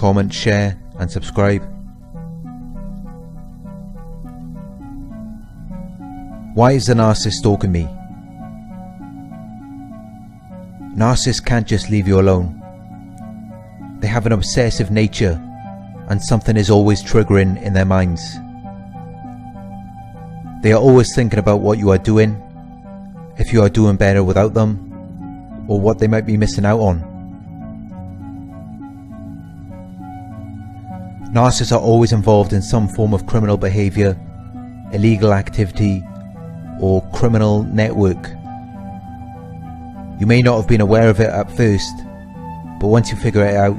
comment, share and subscribe. Why is the narcissist stalking me? Narcissists can't just leave you alone. They have an obsessive nature and something is always triggering in their minds. They are always thinking about what you are doing, if you are doing better without them, or what they might be missing out on. Narcissists are always involved in some form of criminal behavior, illegal activity, or criminal network. You may not have been aware of it at first, but once you figure it out,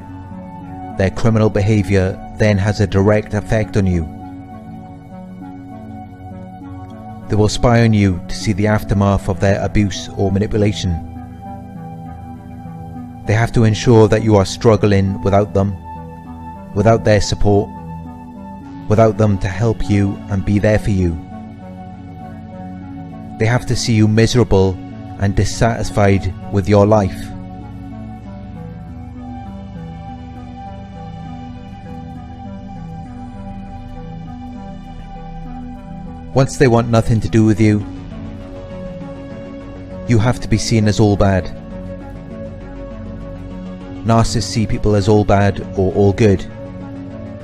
their criminal behavior then has a direct effect on you. They will spy on you to see the aftermath of their abuse or manipulation. They have to ensure that you are struggling without them, without their support, without them to help you and be there for you. They have to see you miserable and dissatisfied with your life. Once they want nothing to do with you, you have to be seen as all bad. Narcissists see people as all bad or all good,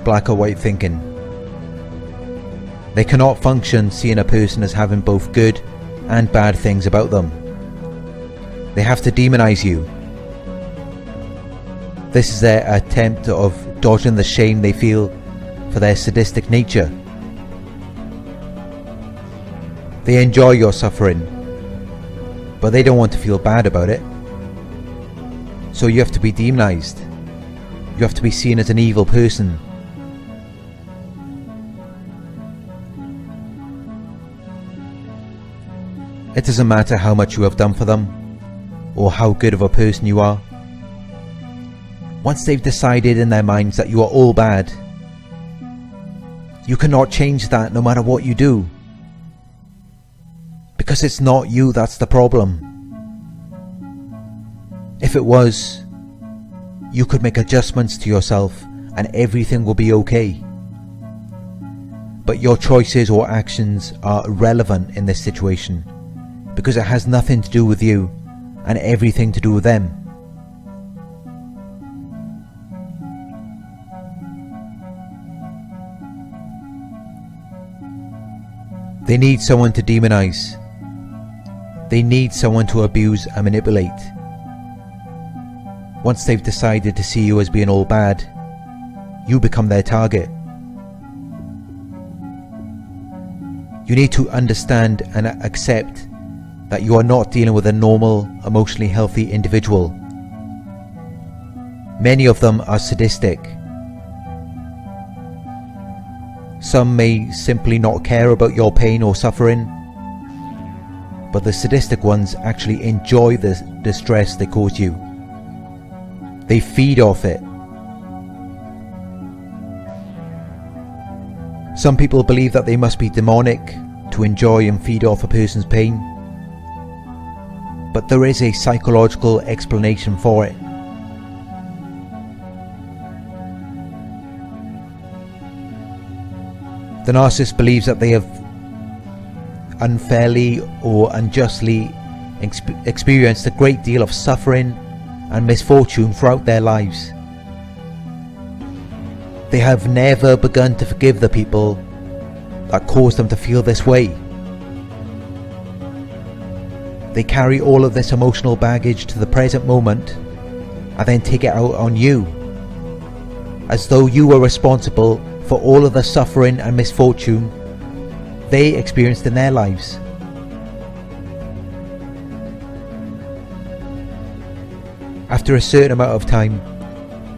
black or white thinking. They cannot function seeing a person as having both good and bad things about them. They have to demonize you. This is their attempt of dodging the shame they feel for their sadistic nature. They enjoy your suffering, but they don't want to feel bad about it. So you have to be demonized. You have to be seen as an evil person. It doesn't matter how much you have done for them, or how good of a person you are. Once they've decided in their minds that you are all bad, you cannot change that no matter what you do. Because it's not you that's the problem. If it was, you could make adjustments to yourself and everything will be okay. But your choices or actions are irrelevant in this situation, because it has nothing to do with you and everything to do with them. They need someone to demonize. They need someone to abuse and manipulate. Once they've decided to see you as being all bad, you become their target. You need to understand and accept that you are not dealing with a normal, emotionally healthy individual. Many of them are sadistic. Some may simply not care about your pain or suffering, but the sadistic ones actually enjoy the distress they cause you. They feed off it. Some people believe that they must be demonic to enjoy and feed off a person's pain, but there is a psychological explanation for it. The narcissist believes that they have unfairly or unjustly experienced a great deal of suffering and misfortune throughout their lives. They have never begun to forgive the people that caused them to feel this way. They carry all of this emotional baggage to the present moment and then take it out on you, as though you were responsible for all of the suffering and misfortune they experienced in their lives. After a certain amount of time,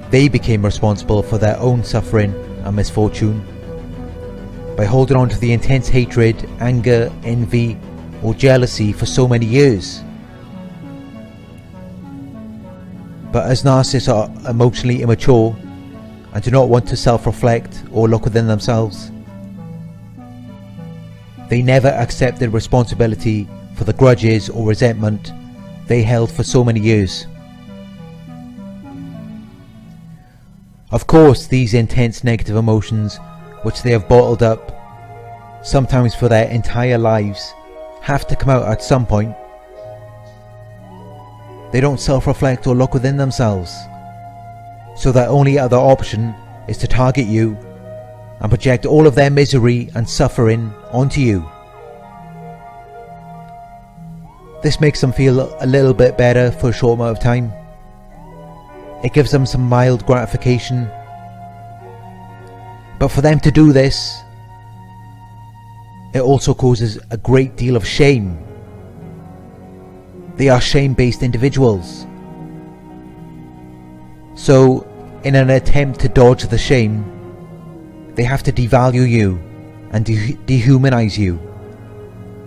they became responsible for their own suffering and misfortune by holding on to the intense hatred, anger, envy, or jealousy for so many years. But as narcissists are emotionally immature and do not want to self-reflect or look within themselves, they never accepted responsibility for the grudges or resentment they held for so many years. Of course, these intense negative emotions, which they have bottled up, sometimes for their entire lives, have to come out at some point. They don't self-reflect or look within themselves, so their only other option is to target you and project all of their misery and suffering onto you. This makes them feel a little bit better for a short amount of time. It gives them some mild gratification. But for them to do this, it also causes a great deal of shame. They are shame-based individuals. So, in an attempt to dodge the shame, they have to devalue you and dehumanize you,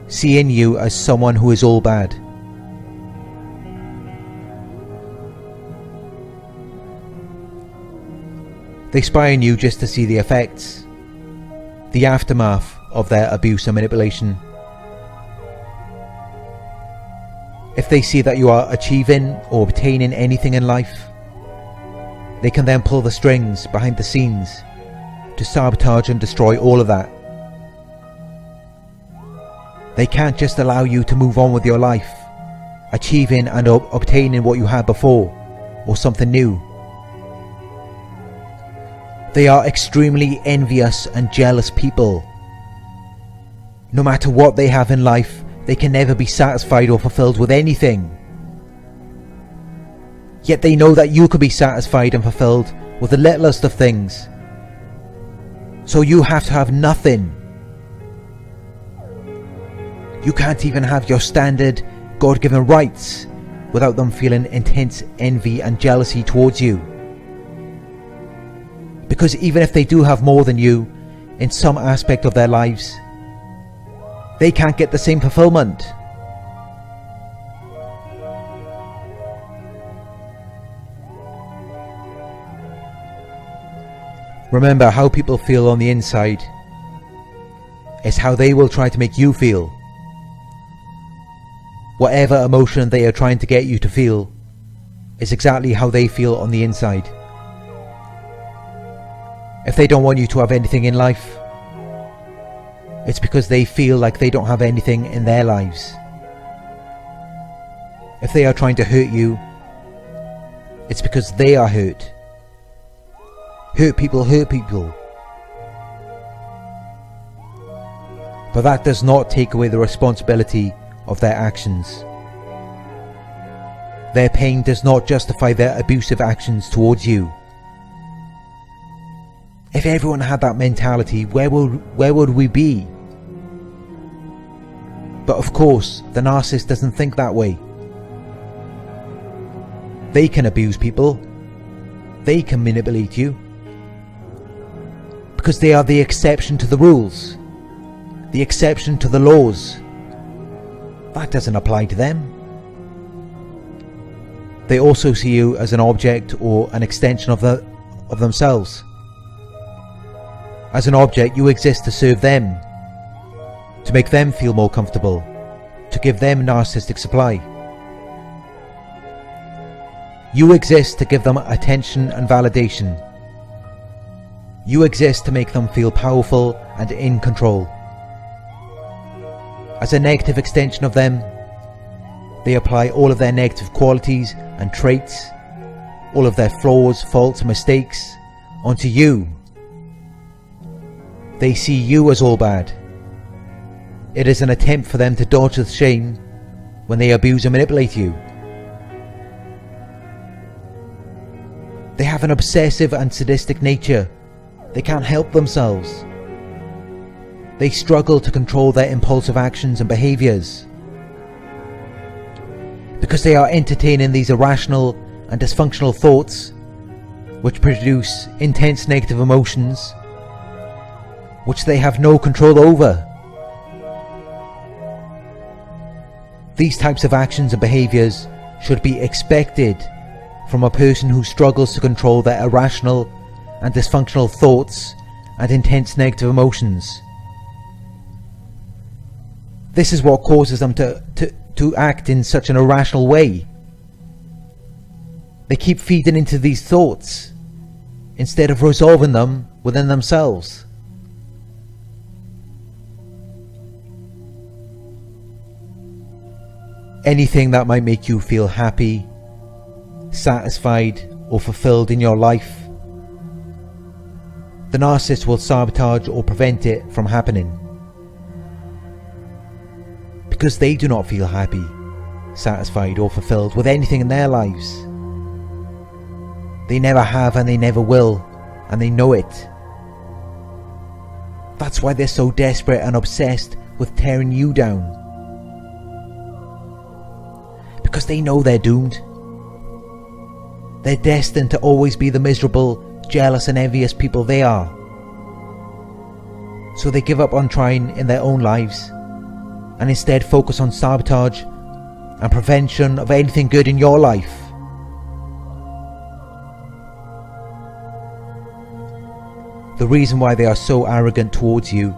seeing you as someone who is all bad. They spy on you just to see the effects, the aftermath of their abuse and manipulation. If they see that you are achieving or obtaining anything in life, they can then pull the strings behind the scenes to sabotage and destroy all of that. They can't just allow you to move on with your life, achieving and obtaining what you had before, or something new. They are extremely envious and jealous people. No matter what they have in life, they can never be satisfied or fulfilled with anything. Yet they know that you could be satisfied and fulfilled with the littlest of things. So you have to have nothing. You can't even have your standard God-given rights without them feeling intense envy and jealousy towards you. Because even if they do have more than you in some aspect of their lives, they can't get the same fulfillment. Remember, how people feel on the inside is how they will try to make you feel. Whatever emotion they are trying to get you to feel is exactly how they feel on the inside. If they don't want you to have anything in life, it's because they feel like they don't have anything in their lives. If they are trying to hurt you, it's because they are hurt. Hurt people hurt people. But that does not take away the responsibility of their actions. Their pain does not justify their abusive actions towards you. If everyone had that mentality, where would we be? But of course, the narcissist doesn't think that way. They can abuse people. They can manipulate you. Because they are the exception to the rules. The exception to the laws. That doesn't apply to them. They also see you as an object or an extension of themselves. As an object, you exist to serve them, to make them feel more comfortable, to give them narcissistic supply. You exist to give them attention and validation. You exist to make them feel powerful and in control. As a negative extension of them, they apply all of their negative qualities and traits, all of their flaws, faults and mistakes onto you. They see you as all bad. It is an attempt for them to dodge the shame when they abuse and manipulate you. They have an obsessive and sadistic nature. They can't help themselves. They struggle to control their impulsive actions and behaviors. Because they are entertaining these irrational and dysfunctional thoughts, which produce intense negative emotions, which they have no control over. These types of actions and behaviors should be expected from a person who struggles to control their irrational and dysfunctional thoughts and intense negative emotions. This is what causes them to act in such an irrational way. They keep feeding into these thoughts, instead of resolving them within themselves. Anything that might make you feel happy, satisfied, or fulfilled in your life, the narcissist will sabotage or prevent it from happening. Because they do not feel happy, satisfied, or fulfilled with anything in their lives. They never have and they never will, and they know it. That's why they're so desperate and obsessed with tearing you down. Because they know they're doomed. They're destined to always be the miserable, jealous and envious people they are. So they give up on trying in their own lives and instead focus on sabotage and prevention of anything good in your life. The reason why they are so arrogant towards you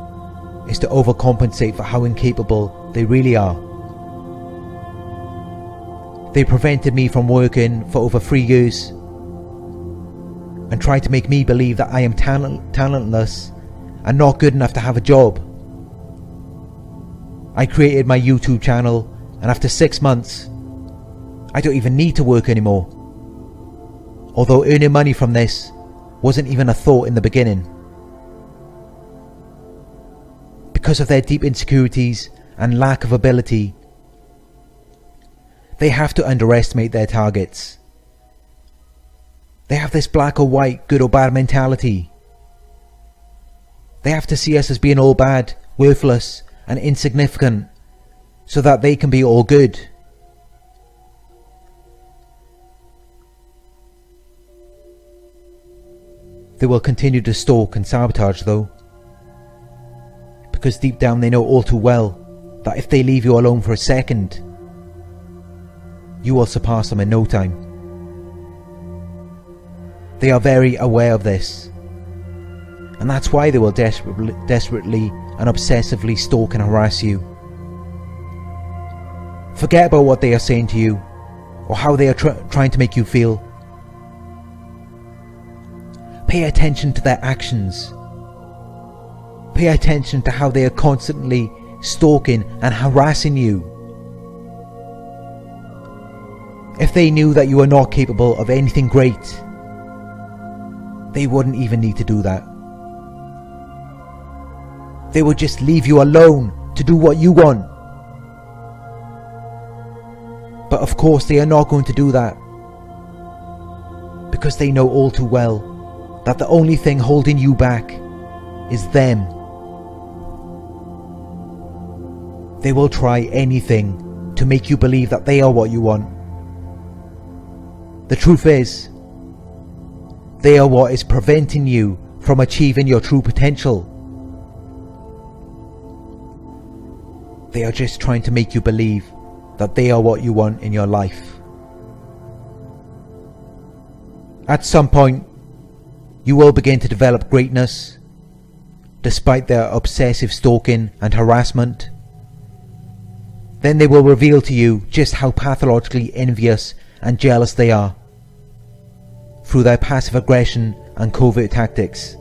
is to overcompensate for how incapable they really are. They prevented me from working for over 3 years and tried to make me believe that I am talentless and not good enough to have a job. I created my YouTube channel, and after 6 months, I don't even need to work anymore. Although earning money from this wasn't even a thought in the beginning. Because of their deep insecurities and lack of ability, they have to underestimate their targets. They have this black or white, good or bad mentality. They have to see us as being all bad, worthless and insignificant so that they can be all good. They will continue to stalk and sabotage though, because deep down they know all too well that if they leave you alone for a second, you will surpass them in no time. They are very aware of this, and that's why they will desperately and obsessively stalk and harass you. Forget about what they are saying to you or how they are trying to make you feel. Pay attention to their actions. Pay attention to how they are constantly stalking and harassing you. If they knew that you are not capable of anything great, they wouldn't even need to do that. They would just leave you alone to do what you want. But of course they are not going to do that, because they know all too well that the only thing holding you back is them. They will try anything to make you believe that they are what you want. The truth is, they are what is preventing you from achieving your true potential. They are just trying to make you believe that they are what you want in your life. At some point, you will begin to develop greatness, despite their obsessive stalking and harassment. Then they will reveal to you just how pathologically envious and jealous they are, through their passive aggression and covert tactics.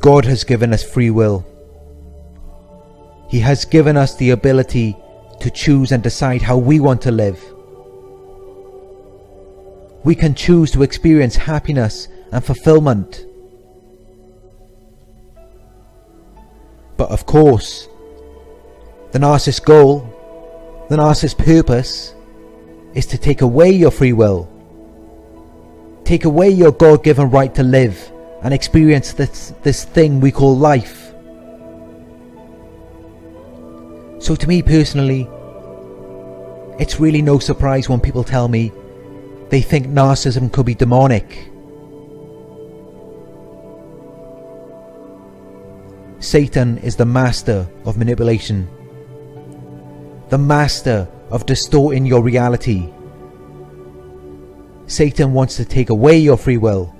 God has given us free will. He has given us the ability to choose and decide how we want to live. We can choose to experience happiness and fulfillment. But of course, the narcissist's goal, the narcissist's purpose, is to take away your free will. Take away your God-given right to live and experience this thing we call life. So to me personally, it's really no surprise when people tell me they think narcissism could be demonic. Satan is the master of manipulation, the master of distorting your reality. Satan wants to take away your free will.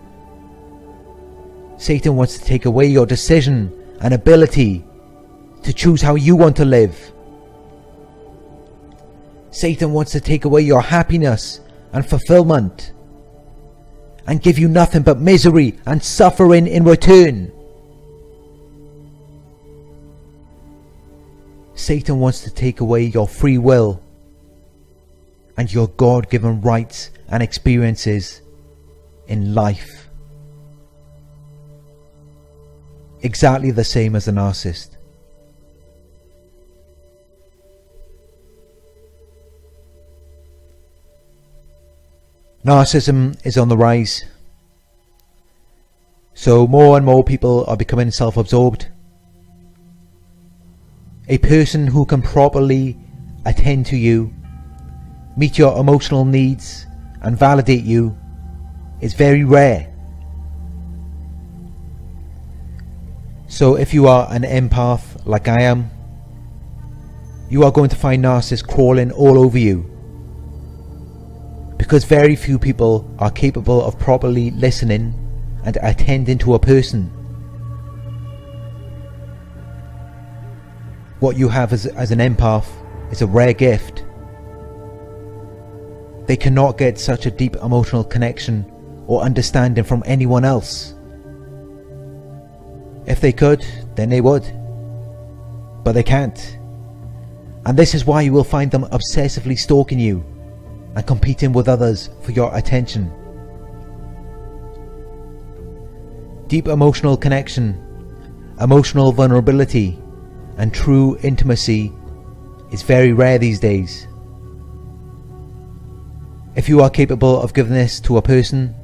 Satan wants to take away your decision and ability to choose how you want to live. Satan wants to take away your happiness and fulfillment and give you nothing but misery and suffering in return. Satan wants to take away your free will and your God-given rights and experiences in life. Exactly the same as a narcissist. Narcissism is on the rise, so more and more people are becoming self-absorbed. A person who can properly attend to you, meet your emotional needs and validate you is very rare. So if you are an empath like I am, you are going to find narcissists crawling all over you, because very few people are capable of properly listening and attending to a person. What you have as an empath is a rare gift. They cannot get such a deep emotional connection or understanding from anyone else. If they could, then they would, but they can't. And this is why you will find them obsessively stalking you and competing with others for your attention. Deep emotional connection, emotional vulnerability, and true intimacy is very rare these days. If you are capable of giving this to a person,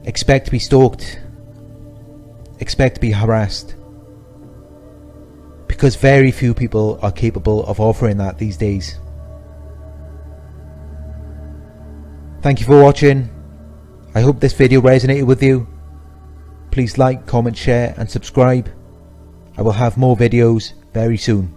expect to be stalked, expect to be harassed, because very few people are capable of offering that these days. Thank you for watching. I hope this video resonated with you. Please like, comment, share and subscribe. I will have more videos very soon.